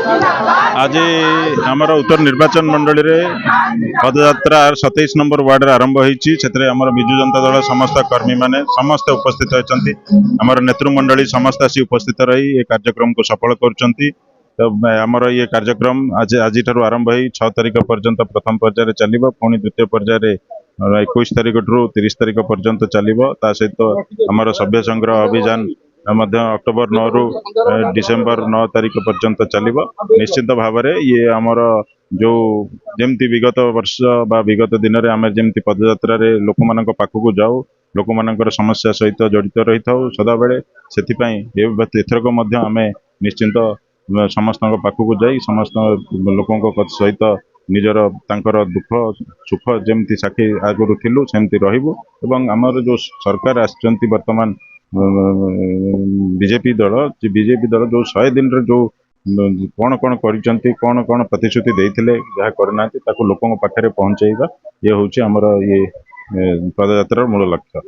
आज आमर उत्तर निर्वाचन मंडल में पदयात्रा 27 नंबर वार्ड आरंभ होती विजु जनता दल समस्त कर्मी माने समस्त उपस्थित होती आमर नेतृमंडली समस्त आसी उपस्थित रही ये कार्यक्रम को सफल कर तो आमर ये कार्यक्रम आज आज आरंभ हो 6 तारिख पर्यंत प्रथम पर्यायर चलो पुणी द्वितीय पर्यायर 21 तारिख रू 30 तारिख पर्यंत चलो सहित आमर सभ्य संग्रह अभियान अक्टोबर 9 रु डिसेम्बर 9 तारिख पर्यंत चलो निश्चित भाव में ये आमर जो जमती विगत वर्ष बा विगत दिन में आम जमी पदयात्रा लोक मान पाखक जाऊ लोक मान समस्या सहित जड़ित रही था सदा बेले से एथरक आम निश्चिंत समस्त पाखक जा समस्त लोकों सहित निजर तांकर दुख सुख जमती साक्षी आगुरी थिलु सेमती रहिबु एवं आमर जो सरकार आसचंती वर्तमान बीजेपी दल जो 100 दिन रे जो कौन कौन कौन कौन प्रतिश्रुति देते जहाँ करना लोकों पाखे पहुँचेगा ये हूँ आमर ये पदयात्रा मूल लक्ष्य।